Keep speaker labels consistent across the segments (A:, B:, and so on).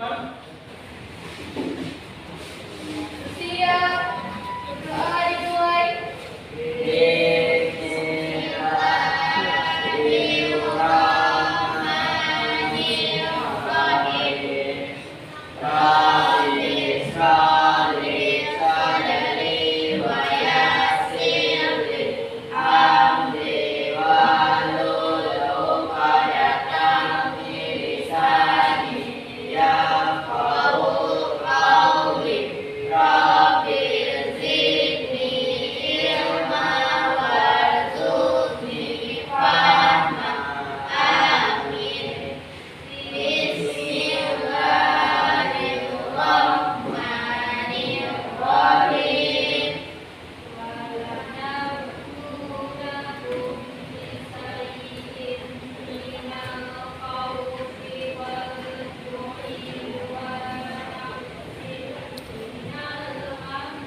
A: Siap. Doa dimulai.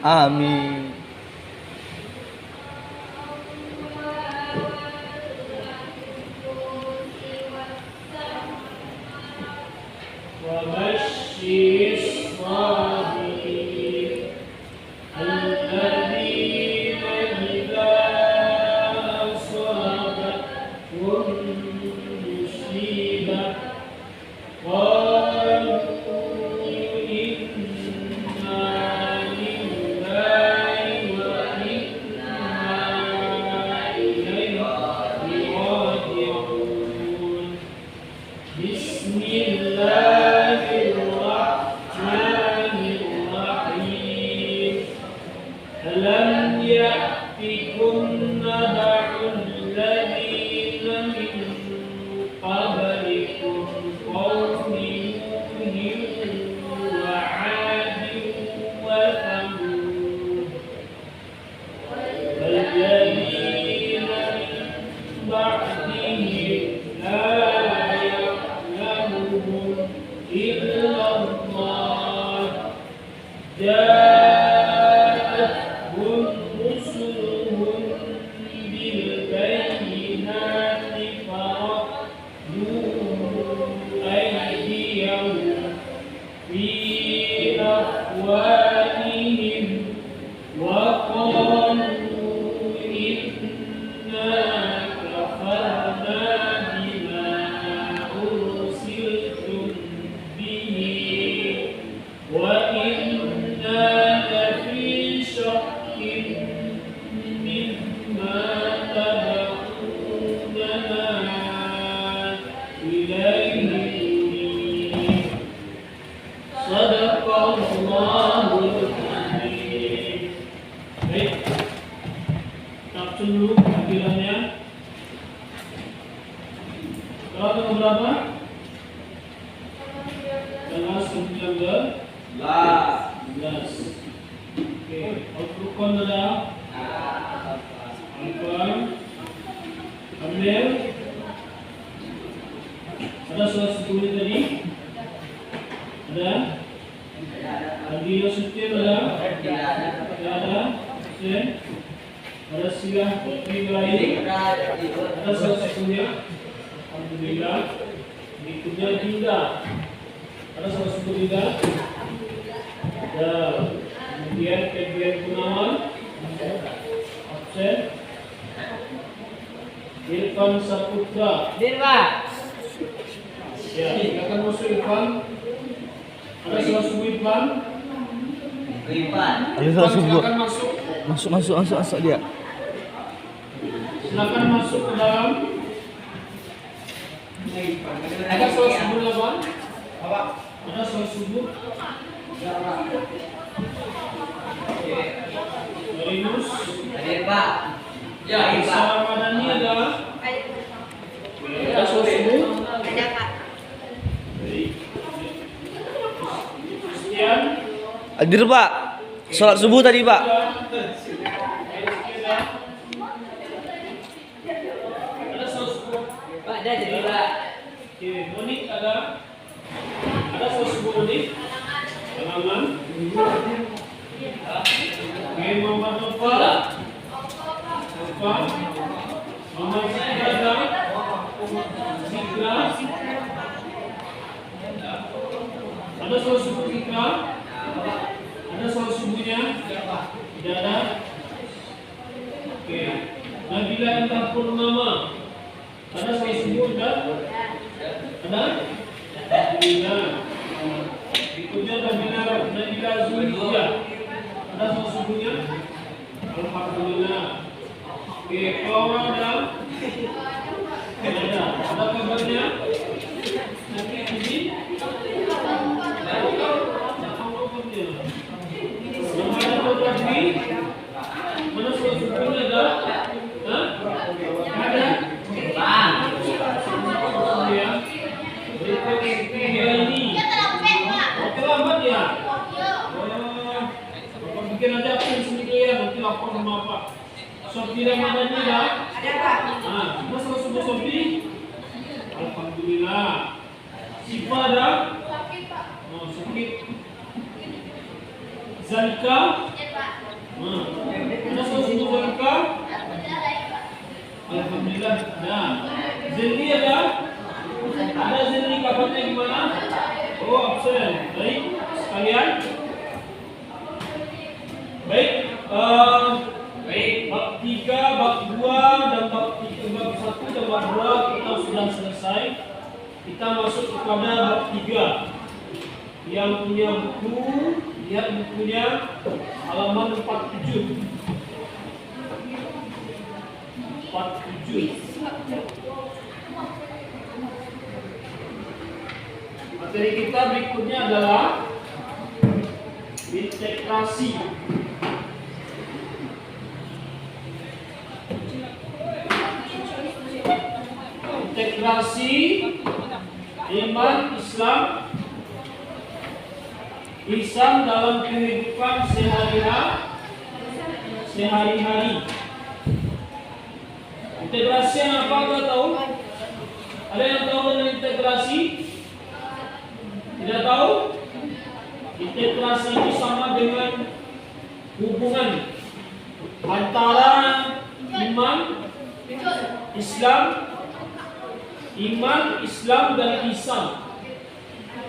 B: Amin.
C: Dulu tampilannya. Kalau tanggal berapa? Tanggal 19. Oke, rukun ada. Alfan, Amir. Ada soal sebelumnya tadi? Ada? Adil Sutir ada? Tidak ada? Sen? Ada silah putri lain, ada salah satunya, alhamdulillah. Berikutnya Dinda, ada salah satu Dinda. Ada kemudian Febrian Gunawan, absen. Irfan Saputra, ya, silakan masuk Irfan. Ada salah satu Irfan.
B: Ayo salah subuh.
C: Silakan masuk.
B: Masuk dia.
C: Silakan masuk ke dalam. Ada soal subuh lawan? Ada soal subuh? Marinus? Ya, Isa Ramadhani ada? Ada soal subuh?
A: Ada Pak.
C: Christian?
B: Hadir Pak. Sholat subuh tadi Pak.
C: Ada soal subuh?
D: Pak, ada jadi Pak.
C: Oke, Monik ada? Ada soal subuh Monik? Halaman? Oke, Muhammad Nova? Muhammad Zikra ada? Zikra? Ada sholat subuh kita? Ada sholat subuhnya? Tidak ada? Oke. Nabila Intan Purnama. Ada sholat subuh tidak? Ada? Alhamdulillah. Berikutnya Nabila Zulhijjah. Ada sholat subuhnya? Alhamdulillah. Oke, kalau ada? Ada. Ada kabarnya? Nanti ini? Yang mana kau tadi? Mana sholat subuhnya ada? Hah? Ada? Ya. Berikutnya ini. Oke, lambat ya? Bapak bikin aja absen sendiri ya, nanti lapor sama Bapak. Sofi Ramadhani ya? Ada Pak. Nah, kita sholat subuh Sofi? Alhamdulillah. Siapa ada? Oh, sakit. Zalika? Nah, ada sholat subuh Zalika? Alhamdulillah. Nah, Zeli ada? Ada Zeli, kabarnya gimana? Oh, absen. Baik, sekalian. Baik, bab 3, bab 2, dan bab 1 dan bab 2 kita sudah selesai. Kita masuk kepada bab 3. Yang punya buku, lihat bukunya halaman 47. 47. Materi kita berikutnya adalah integrasi. Integrasi iman Islam dalam kehidupan sehari-hari. Integrasi yang apa kau tahu? Ada yang tahu tentang integrasi? Tidak tahu? Integrasi itu sama dengan hubungan antara iman, Islam dan ihsan.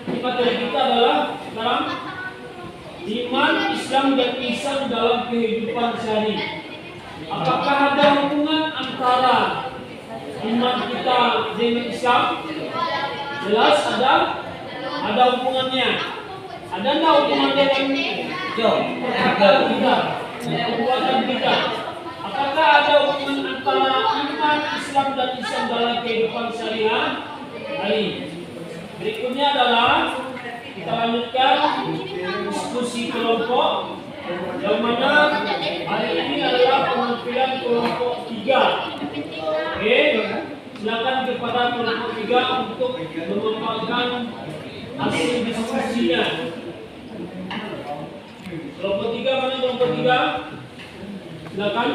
C: Ini materi kita adalah sekarang iman, Islam dan ihsan dalam kehidupan sehari. Apakah ada hubungan antara iman kita dengan Islam? Jelas ada hubungannya. Ada enggak hubungannya dengan perbuatan kita? Apakah ada hubungan antara iman, Islam dan ihsan dalam kehidupan sehari-hari? Berikutnya adalah kita lanjutkan diskusi kelompok, yang mana hari ini adalah penampilan kelompok 3. Oke, silakan kepada kelompok 3 untuk memaparkan hasil diskusinya. Kelompok 3 mana kelompok 3? Silakan.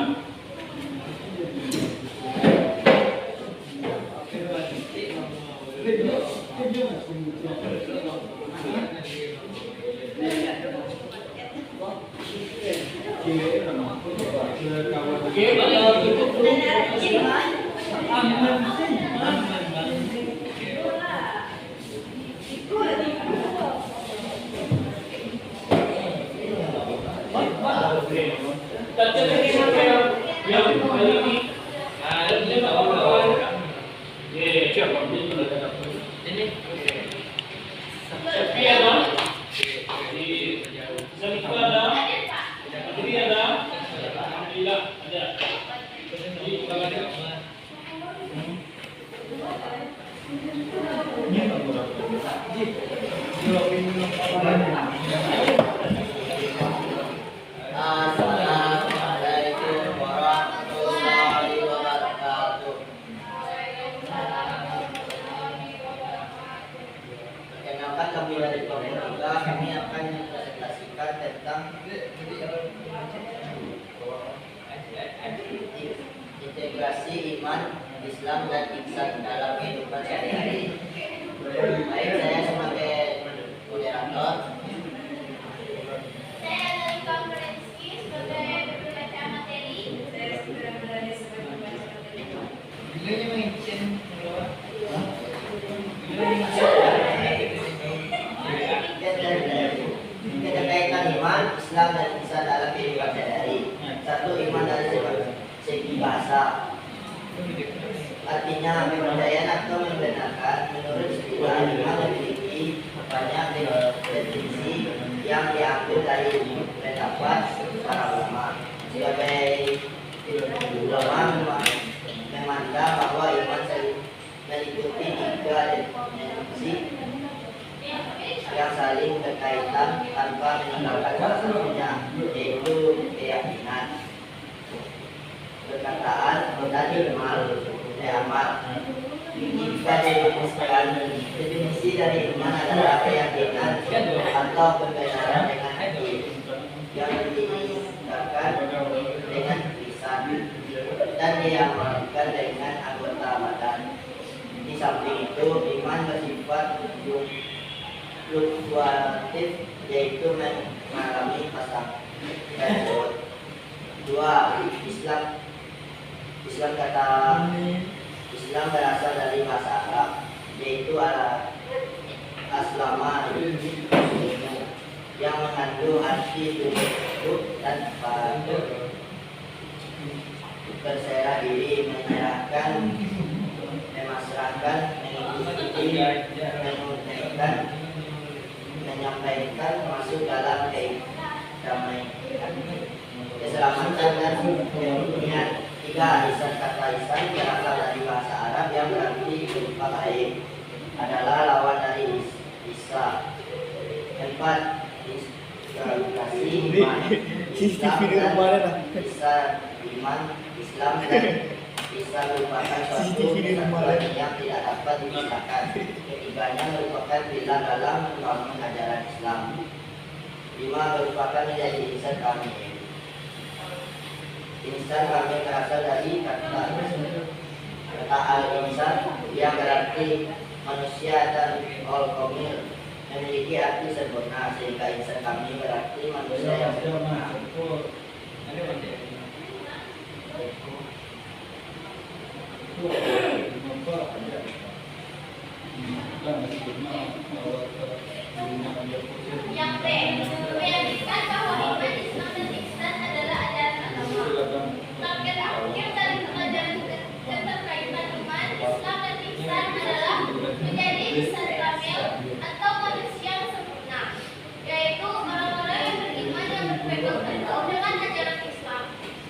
C: Oke, tutup dulu. Yang kali ini Sofi ada, Zalika ada, Adri ada, Alhamdulillah ada.
D: Assalamualaikum warahmatullahi wabarakatuh. Perkenalkan kami dari kelompok 3, kami akan mempresentasikan tentang integrasi iman, Islam dan ihsan dalam kehidupan sehari-hari. Baik, saya sebagai moderator.
A: Saya dari konferensi sebagai pembaca materi. Saya sudah berada sebagai pembaca materi.
D: Islam dan ihsan dalam kehidupan sehari-hari. Satu, iman dari segi bahasa. Artinya kepercayaan atau membenarkan menurut istilah iman memiliki banyak definisi yang diambil dari pendapat para ulama. Sebagai ulama memandang bahwa iman meliputi tiga definisi yang saling berkaitan tanpa meninggalkan salah satunya, yaitu keyakinan, perkataan, dan amal. Jika dirumuskan, definisi dari iman adalah keyakinan atau pembenaran dengan hati yang ditinggalkan dengan lisan dan diamalkan dengan anggota badan. Di samping itu, iman bersifat fluktuatif, yaitu mengalami pasang dan surut. Dua, Islam kata Islam berasal dari bahasa Arab, yaitu aslama yang mengandung arti tunduk dan patuh, berserah diri, menyerahkan, memasrahkan, mengikuti, menunaikan, menyampaikan, masuk dalam damai, keselamatan dan kemuliaan. Tiga, kata ihsan berasal dari bahasa Arab yang berarti berupa baik, adalah lawan dari Islam. Empat, kasih iman, Islam dan iman, Islam dan Islam merupakan suatu kesatuan yang tidak dapat dipisahkan. Ketiganya merupakan pilar dalam membangun ajaran Islam. Lima, merupakan menjadi ihsan kamil. Ihsan kamil berasal dari kata al-insan yang berarti manusia dan al-kamil memiliki arti sempurna, sehingga ihsan kamil berarti manusia yang sempurna.
A: Yang B, meyakinkan bahwa iman, Islam, dan ihsan adalah ajaran agama. Target akhir dari pengajaran keterkaitan iman, Islam, dan ihsan adalah menjadi ihsan kamil atau manusia yang sempurna, yaitu orang-orang yang beriman yang berpegang teguh dengan ajaran Islam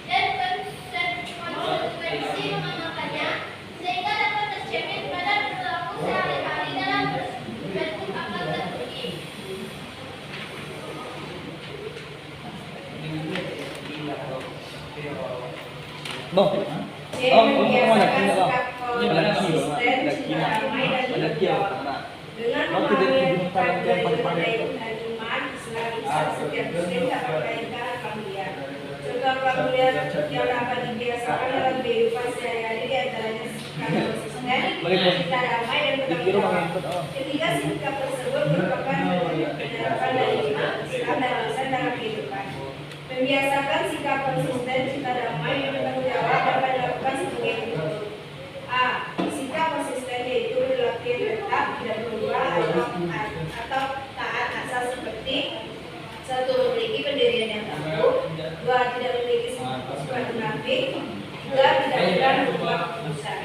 A: dan konsekuensi mengamalkannya, sehingga dapat tercermin pada perilaku sehari-hari dalam bentuk akal dan budi.
B: Bang,
E: Membiasakan
B: mana
E: sikap konsisten, cinta damai dan berjawab. Dengan memahami kepercayaan iman, Islam, ihsan, setiap muslim dapat melahirkan kemuliaan. Contoh kemuliaan yang dapat dibiasakan dalam kehidupan sehari-hari diantaranya sikap konsisten, cinta damai dan bertanggung jawab. Ketiga, sikap tersebut merupakan penerapan dari iman, Islam, dan ihsan dalam kehidupan. Membiasakan sikap konsisten, cinta damai dan bertanggung jawab dapat dilakukan sebagai berikut. A. Sikap konsisten yaitu perilaku yang tetap, tidak berubah atau taat asal seperti: satu, memiliki pendirian yang teguh; dua, tidak memiliki sifat munafik; tiga, tidak mudah berubah keputusan.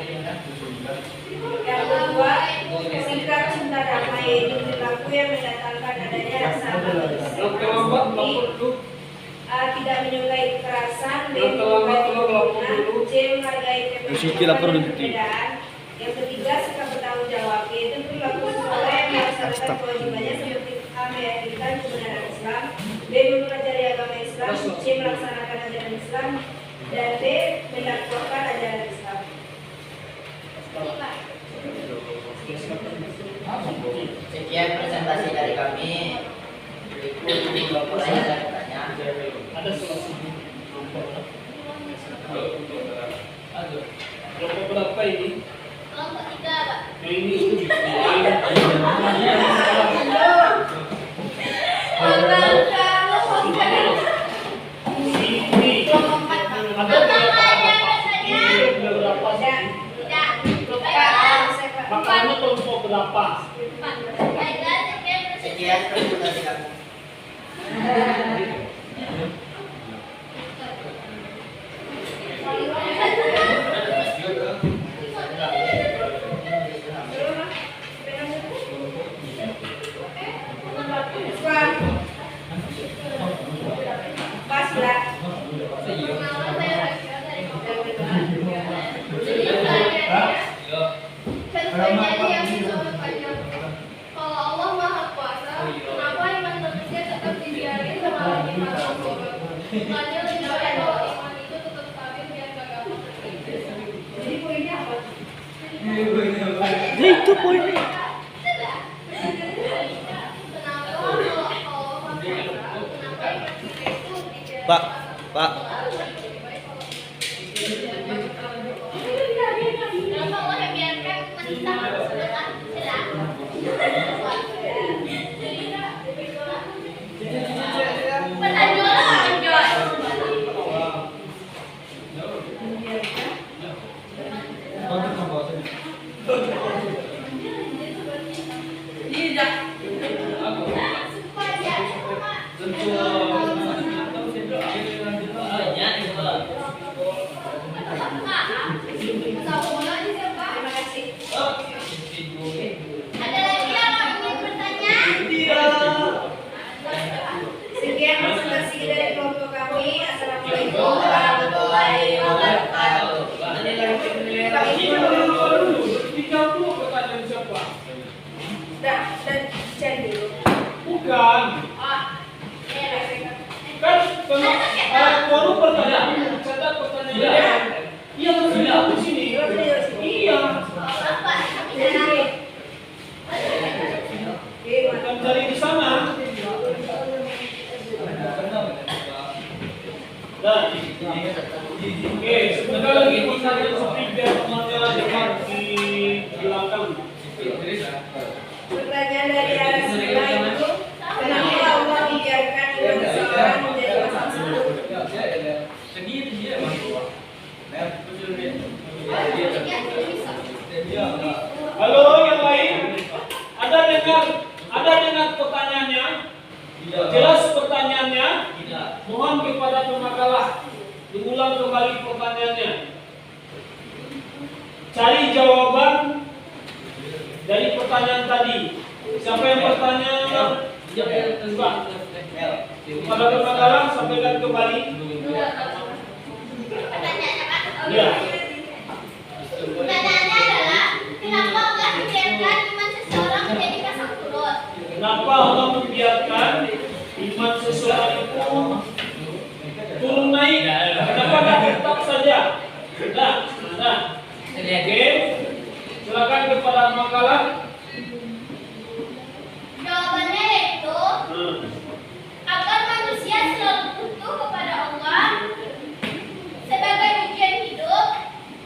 E: Yang kedua, sikap cinta damai yaitu perilaku yang mendatangkan adanya rasa aman seperti: A. Tidak menyukai kekerasan; B. Menyukai kerukunan; C. Menghargai perbedaan. Yang ketiga, sikap bertanggung jawab yaitu perilaku seseorang yang melaksanakan kewajibannya seperti: A. Meyakinkan kebenaran Islam; B. Mempelajari agama Islam; C. Melaksanakan ajaran Islam; dan D. Mendakwakan ajaran Islam.
D: Sekian presentasi dari kami. Berikut pertanyaan dan pertanyaan.
C: Ada solusi. Kelompok berapa ini?
A: Kelompok 3, Pak.
C: Ini itu makanya kelompok berapa?
D: Sekian presentasi kami.
A: Imannya lebih baik kalau iman itu tetap stabil biar gak gampang terkikis.
E: Jadi poinnya apa?
B: Nah itu poinnya. Pak, Pak.
A: Kenapa Allah yang biarkan menista sedangkan
E: Terima kasih.
A: Ada lagi yang ingin bertanya?
E: Sekian presentasi dari kelompok kami. Assalamualaikum warahmatullahi wabarakatuh. Pak Ibu,
C: Dijawab dulu pertanyaan siapa?
E: dan Jen dulu.
C: Bukan. Kan baru pertanyaan, catat pertanyaan. Iya, masih di sini. Iya. Bukan cari di sana. Nah, oke, sebentar lagi pertanyaan seperti biar temannya dekat di belakang.
E: Pertanyaan dari arah sebelah itu, kenapa Allah membiarkan iman seseorang menjadi pasang surut?
C: Halo, yang lain? Ada dengar pertanyaannya? Jelas pertanyaannya? Mohon kepada pemakalah diulang kembali pertanyaannya. Cari jawaban dari pertanyaan tadi. Siapa yang bertanya? Coba. Kepada pemakalah sampaikan kembali.
A: Pertanyaannya Pak?
C: Ya.
A: Pertanyaannya adalah kenapa Allah membiarkan iman seseorang menjadi pasang surut?
C: Kenapa Allah membiarkan iman seseorang itu turun naik? Kenapa tidak tetap saja? Nah. Oke. Silakan kepada makalah.
A: Jawabannya yaitu agar manusia selalu butuh kepada Allah sebagai ujian hidup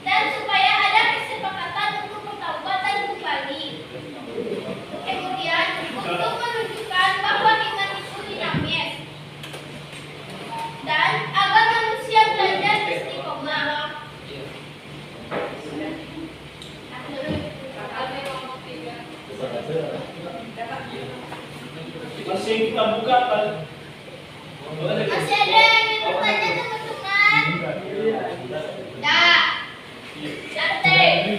A: dan supaya ada kesepakatan untuk bertaubat kembali. Kemudian untuk menunjukkan bahwa iman itu dinamis dan agar manusia belajar istiqomah.
C: Masih kita buka kan?
A: Masih ada yang ingin bertanya teman-teman? Dah. Santai.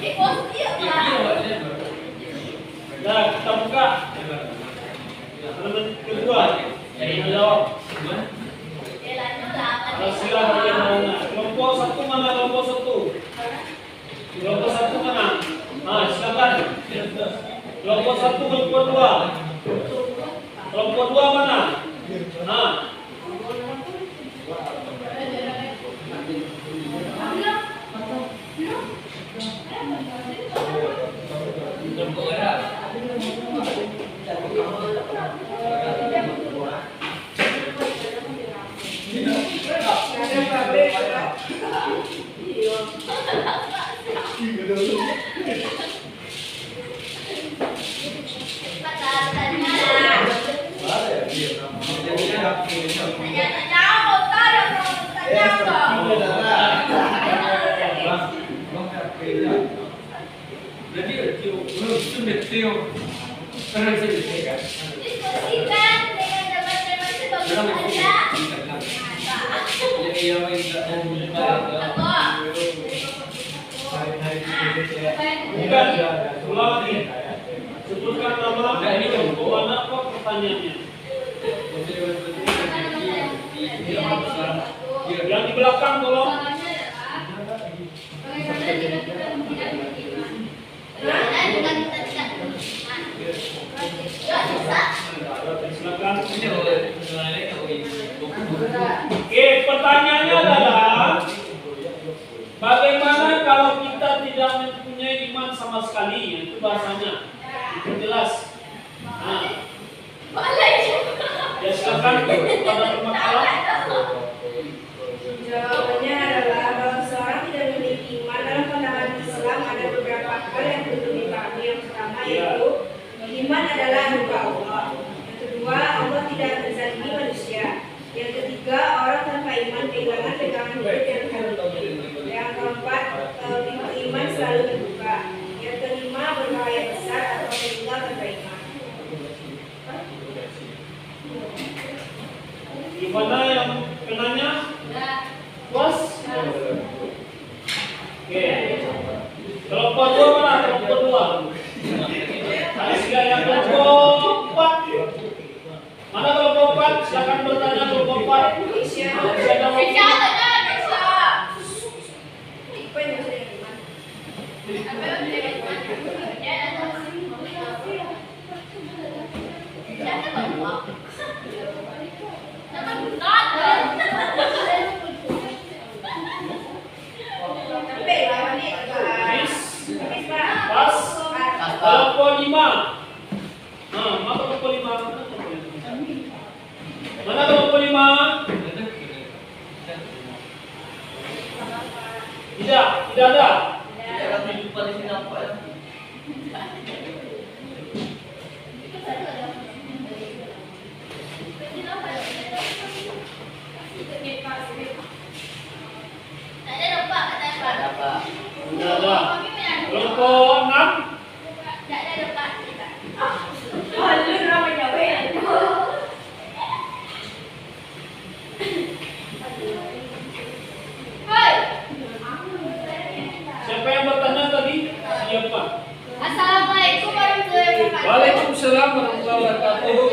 A: Positif Pak.
C: Nah, kita buka. Elemen kedua. Jawab. Sila bagian mana? Kelompok satu mana? Kelompok satu. Kelompok satu mana? Nah, silakan. Kelompok satu, kelompok dua. Kelompok dua mana? Nah.
A: Diskusikan dengan teman-teman sebelum
C: Bukan, ulang lagi. Sebutkan nama, mana kok pertanyaannya. Yang di belakang tolong. Silakan. sekali, itu bahasanya. Itu jelas. Nah, ya silakan pada pemakaran.
E: Jawabannya adalah bahwa seorang tidak memiliki iman dalam pandangan Islam ada beberapa hal yang perlu dipahami. Yang pertama yaitu iman adalah rupa Allah. Yang kedua, Allah tidak menzalimi manusia. Yang ketiga, orang tanpa iman kehilangan pegangan hidup yang hakiki. Yang keempat, pintu iman selalu terbuka. Yang kelima, berbahaya besar atau meninggal tanpa iman.
C: Gimana yang penanya? Puas? Oke. Kelompok 2 mana? Kelompok 2. Ada sila yang kelompok 4. Mana kelompok 4? Silakan bertanya kelompok 4. Siapa Pas. Kelompok 5. Nah, mana kelompok 5? Mana kelompok 5? Tidak ada. Tidak ada. Kelompok 6. Siapa yang bertanya tadi? Siapa?
A: Assalamualaikum warahmatullahi wabarakatuh.
C: Waalaikumsalam warahmatullahi wabarakatuh.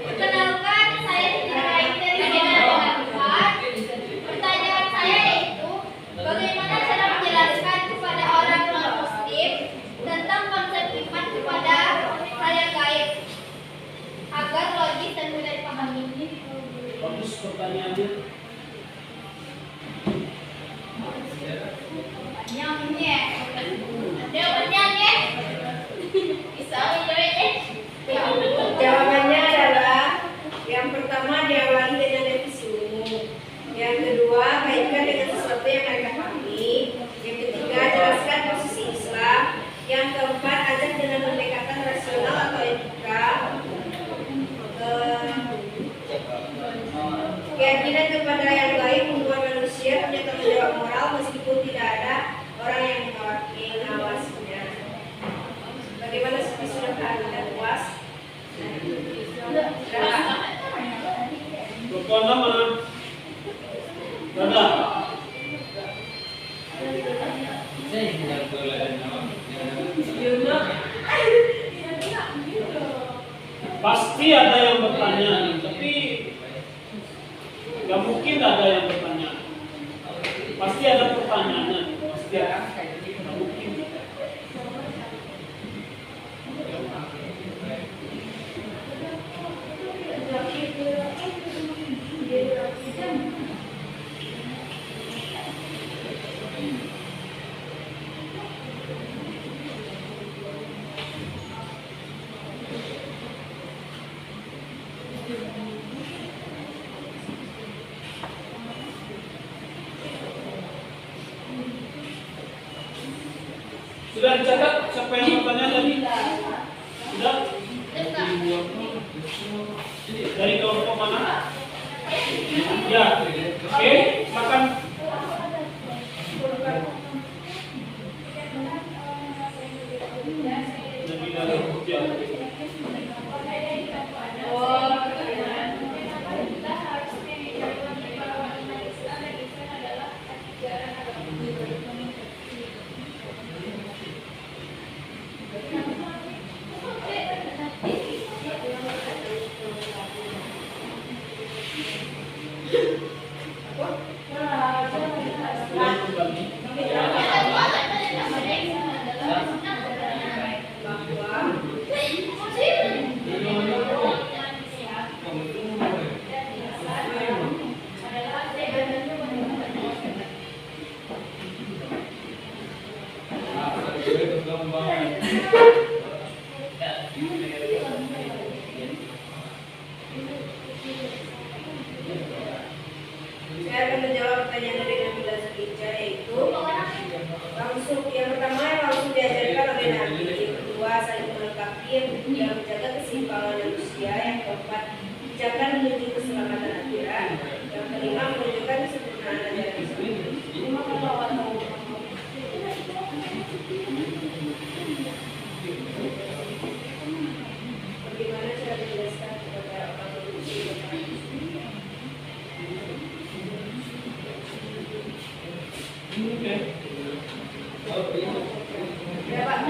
A: Perkenalkan, saya Ibrahim dari Negara Barat. Pertanyaan saya yaitu, bagaimana cara menjelaskan kepada orang non-muslim tentang konsep iman kepada hal yang gaib agar logis dan mudah dipahami?
C: Bagus pertanyaannya.
E: Jawabannya adalah yang pertama diawali dengan definisi umum. Yang kedua, kaitkan dengan sesuatu yang mereka pahami. Yang ketiga, jelaskan posisi Islam. Yang keempat, ajak dengan pendekatan rasional atau etika. Keyakinan kepada yang gaib membuat manusia punya tanggung jawab moral meskipun tidak ada orang yang mengawasinya. Bagaimana sudah dan puas?
C: Kelompok 6 mana? Ada. Pasti ada yang bertanya, tapi nggak mungkin ada yang bertanya. Pasti ada pertanyaannya. Pasti ada. Nggak mungkin. Sudah dicatat siapa yang bertanya tadi? Sudah? Dari kelompok mana? Ya, oke, silakan. Lebih dari hujan.
E: Saya akan menjawab pertanyaan dari Nabi Lazarija, yaitu yang pertama langsung diajarkan oleh Nabi, yang kedua saling melengkapi, yang ketiga menjaga keseimbangan manusia, yang keempat bijakan menuju keselamatan akhirat, yang kelima menunjukkan kesempurnaan ajaran Islam. Bagaimana cara menjelaskan kepada orang manusia? Ya, Pak.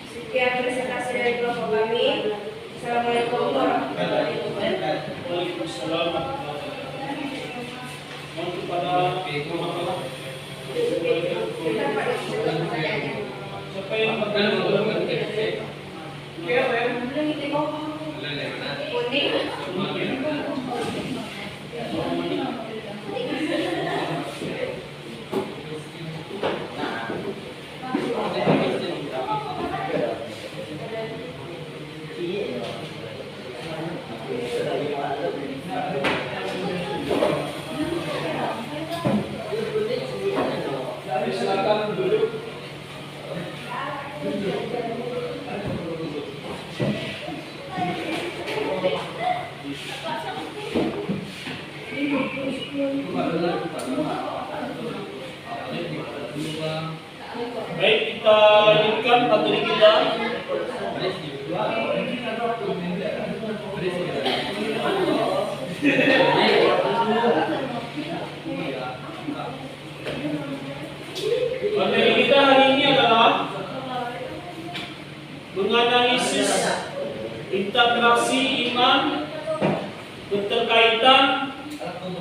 E: Sekian presentasi dari kelompok kami. Assalamualaikum warahmatullahi wabarakatuh.
C: Waalaikumsalam. Mohon kepada siapa yang silakan duduk. Baik, kita lanjutkan materi kita. Materi kita hari ini adalah menganalisis integrasi iman, keterkaitan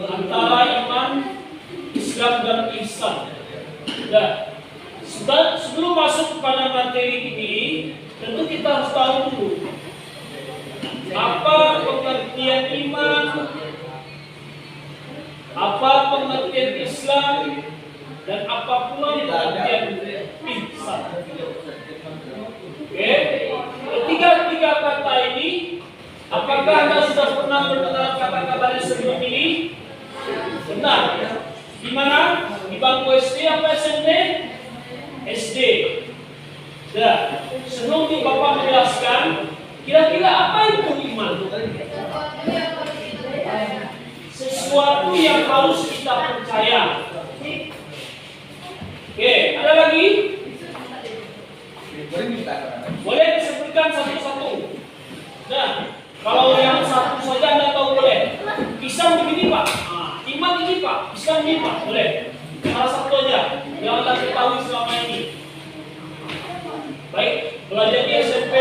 C: antara iman, Islam dan ihsan. Nah, sebelum masuk pada materi ini, tentu kita harus tahu dulu apa pengertian iman, apa pengertian Islam, dan apa pula pengertian ihsan. Oke, ketiga kata ini, apakah Anda sudah pernah mendengar kata-katanya sebelum ini? Benar. Di mana? Di bangku SD apa SMP? SD. Nah, sebelum Bapak menjelaskan, kira-kira apa itu iman? Sesuatu yang harus kita percaya. Oke, ada lagi? Boleh disebutkan satu-satu. Nah, kalau yang satu saja Anda tahu boleh. Islam begini Pak. Iman ini Pak. Islam ini Pak. Boleh. Salah satu aja yang Anda ketahui selama ini. Baik, belajar di SMP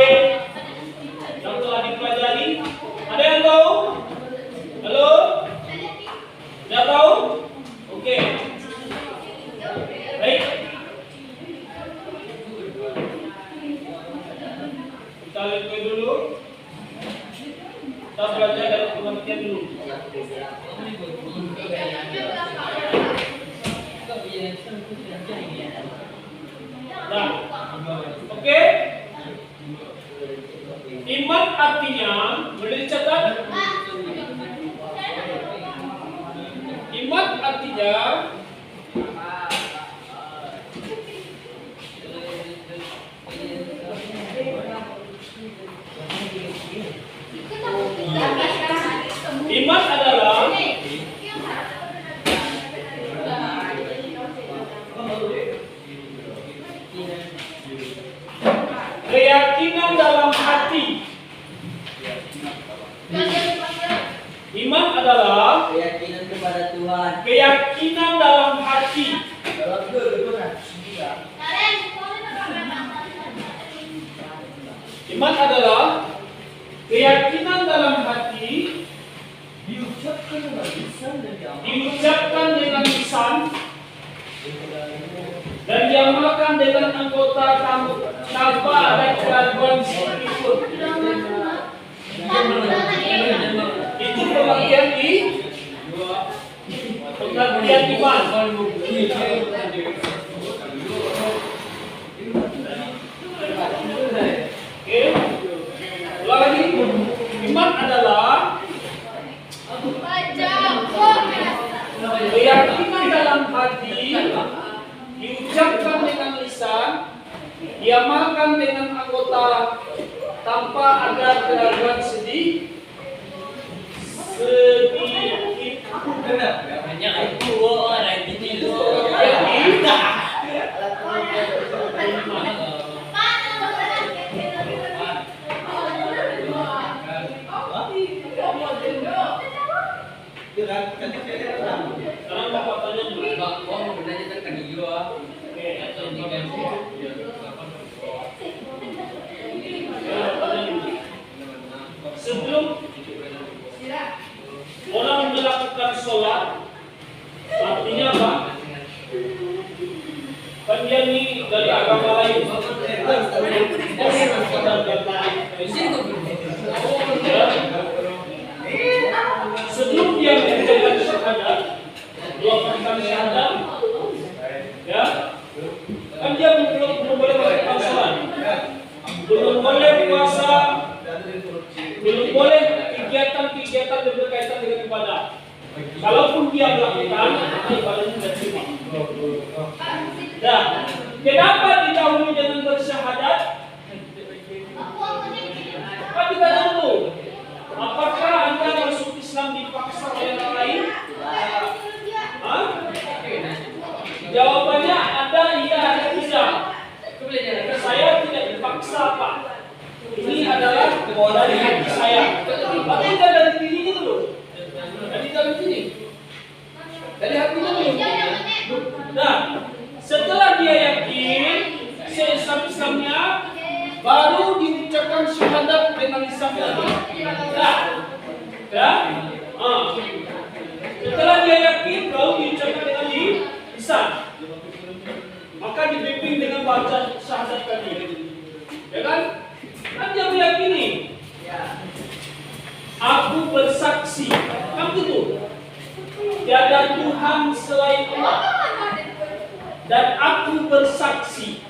C: yang telah dipelajari. Ada yang tahu? Halo? Tidak tahu? Oke. Baik. Kita lihat dulu. Kita belajar dari pengertian dulu. Nah, oke. Iman artinya, boleh dicatat? Iman artinya iman adalah keyakinan dalam hati. Iman adalah
D: keyakinan kepada Tuhan.
C: Keyakinan dalam hati. Iman adalah keyakinan dalam hati diucapkan dengan lisan dan diamalkan dengan anggota tanpa ada keraguan sedikitpun. Itu pengertian pengertian iman. diamalkan dengan anggota tanpa ada keraguan sedikit.
B: Namanya itu orang ini
C: Sekarang Bapak tanya dulu. Sebelum orang melakukan sholat, artinya apa? Kan dia ini dari agama lain. Sebelum dia mengucapkan syahadat, melakukan syahadat, ya, kan dia belum boleh melakukan sholat, belum boleh puasa, belum boleh kegiatan-kegiatan yang berkaitan dengan ibadah. Kalaupun dia melakukan, ibadahnya tidak terima. Nah, kenapa didahului dengan bersyahadat? Apa kita dahulu? Apakah Anda masuk Islam dipaksa oleh orang lain? Hah? Jawabannya ada iya, ada tidak. Saya tidak dipaksa, Pak. Ini adalah dari hati saya. Tapi tidak dari dirinya dulu. Dari sini. Dari hatinya dulu. Nah, setelah dia yakin se-Islam-Islamnya, baru diucapkan syahadat dengan lisannya. Nah, ya. Setelah dia yakin, baru diucapkan dengan lisan. Maka dibimbing dengan baca syahadat tadi. Ya kan? Kan dia meyakini. Aku bersaksi, kan gitu. Tiada Tuhan selain Allah. Dan aku bersaksi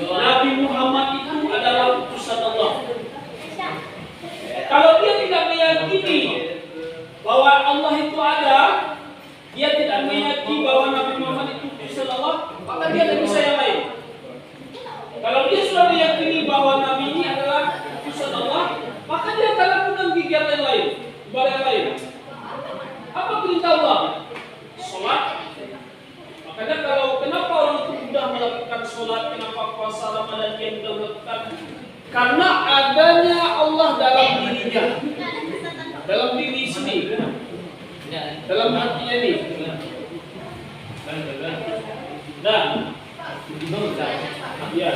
C: Nabi Muhammad itu adalah utusan Allah. Kalau dia tidak meyakini bahwa Allah itu ada, dia tidak meyakini bahwa Nabi Muhammad itu utusan Allah, maka dia tidak bisa yang lain. Kalau dia sudah meyakini bahwa Nabi ini adalah utusan Allah, maka dia akan lakukan kegiatan lain, ibadah yang lain. Apa perintah Allah? Sholat. Makanya kenapa orang itu mudah melakukan sholat, kenapa puasa Ramadan dia mudah melakukan? Karena adanya Allah dalam dirinya, dalam diri sini, dalam hatinya ini. Nah, ya,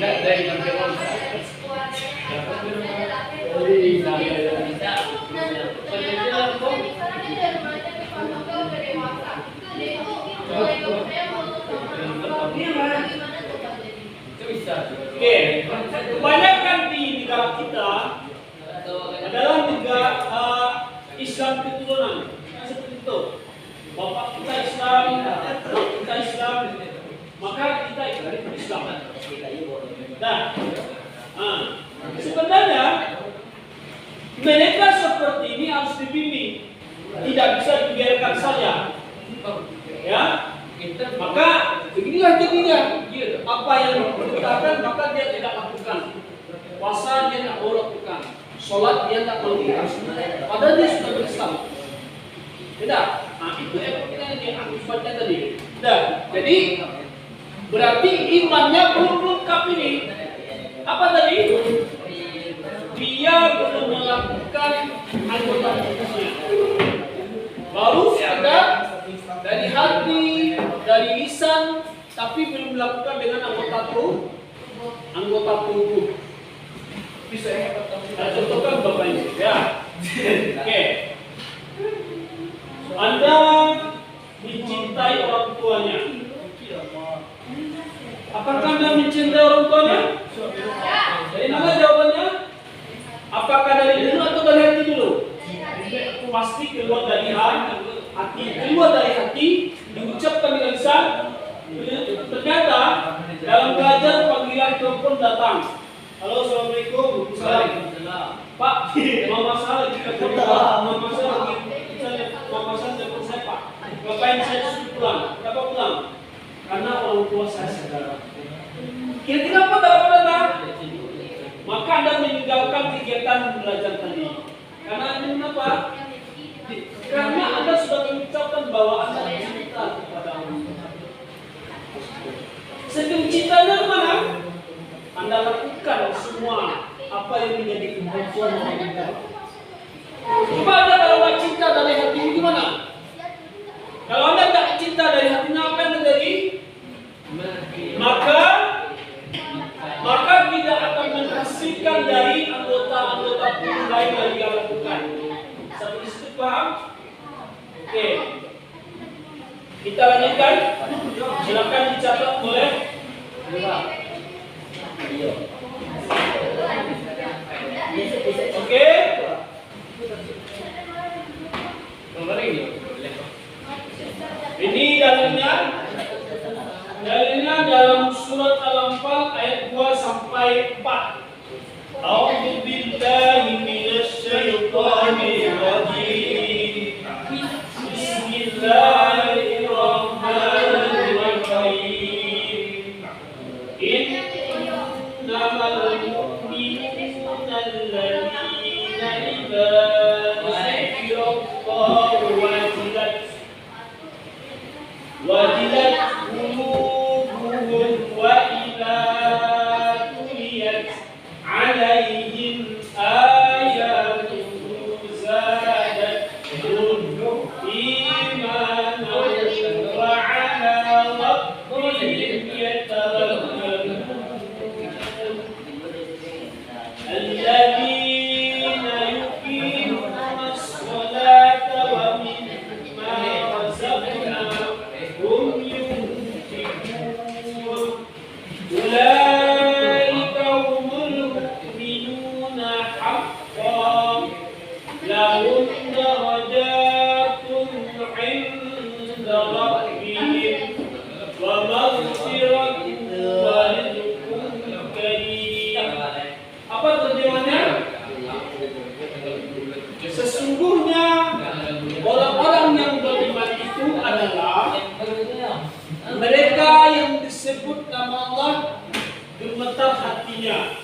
C: dari Oke, kebanyakan di negara kita adalah negara Islam keturunan, seperti itu. Bapak kita Islam, bapak kita Islam, maka kita ikut Islam. Nah, sebenarnya mereka seperti ini harus dibimbing, tidak bisa dibiarkan saja. Ya, maka beginilah jadinya. Apa yang diperintahkan maka dia tidak lakukan. Puasa dia tidak mau lakukan. Sholat dia tidak mau lakukan. Padahal dia sudah berislam. Tidak. Nah itu yang akibatnya tadi. Nah, jadi berarti imannya belum lengkap ini. Apa tadi? Dia belum melakukan anggota tubuhnya. Baru ada dari hati, dari lisan, tapi belum melakukan dengan anggota tubuh. Bisa kita contohkan Bapak Ibu ya. Oke. Anda mencintai orang tuanya. Apakah Anda mencintai orang tuanya? Dari mana jawabannya? Apakah dari dulu atau dari hati dulu? Pasti keluar dari hati. Keluar dari hati, diucapkan dengan lisan. Ternyata dalam belajar panggilan telepon datang. Halo, assalamualaikum. Pak, mama saya lagi telepon Pak. Mama saya telepon saya Pak. Ngapain saya suruh pulang? Kenapa pulang? tinggalkan kegiatan belajar tadi. Karena ini kenapa? Karena Anda sudah mengucapkan bahwa Anda cinta kepada Allah. Sebelum cintanya mana? Anda lakukan semua apa yang menjadi kemampuan Anda. Coba Anda kalau nggak cinta dari hati gimana? Kalau Anda tidak cinta dari hatinya, apa yang terjadi? Maka tidak akan menghasilkan dari anggota-anggota tubuh lain yang dia lakukan. Sampai di situ paham? Oke. Kita lanjutkan. Silakan dicatat boleh. Oke. Ini dalilnya dalam surat Al-Anfal ayat 2 sampai 4. A'udzu billahi minasy syaithanir rajim. Bismillahirrahmanirrahim. Innamal mu'minuna alladzina idza dzukirallahu wajilat qulubuhum wa idza tuliyat 'alaihim ayatuhu zadatuhum imanan wa 'ala rabbihim yatawakkalun. Alladzina yuqimuna as-salata wa mimma razaqnahum yunfiqun. Ulaika humul mu'minuna haqqan lahum darajatun 'inda rabbihim wa maghfiratun wa rizqun karim. Apa terjemahannya? Sesungguhnya orang-orang yang beriman itu adalah mereka yang disebut nama Allah gemetar hatinya.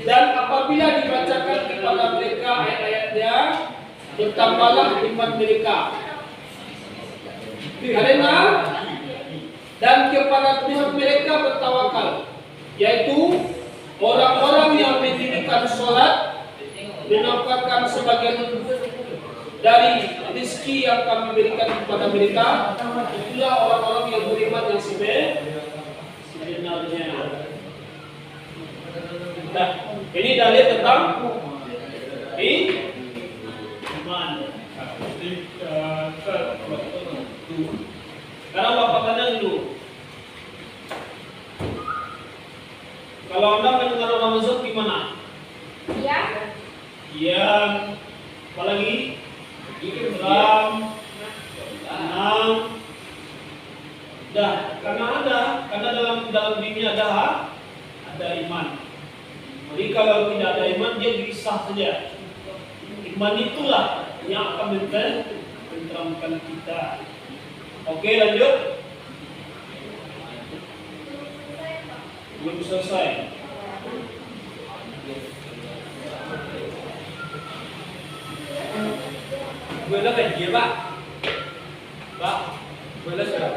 C: Dan apabila dibacakan kepada mereka ayat-ayatnya, bertambahlah iman mereka. Karena dan kepada Tuhan mereka bertawakal, yaitu orang-orang yang mendirikan sholat, menafkahkan sebagian dari rezeki yang kami berikan kepada mereka. Itulah orang-orang yang beriman yang sebenarnya. Nah, ini dalil tentang iman. Sekarang Bapak pandang dulu. Kalau Anda mendengar orang mazhab gimana?
E: Ya.
C: Yang apalagi? Islam, enam. Dah, karena dalam diri ada iman. Jadi kalau tidak ada iman, dia gelisah saja. Iman itulah yang akan menenteramkan kita. Oke, lanjut. Belum selesai. Boleh kan dia, Pak? Pak, boleh sudah.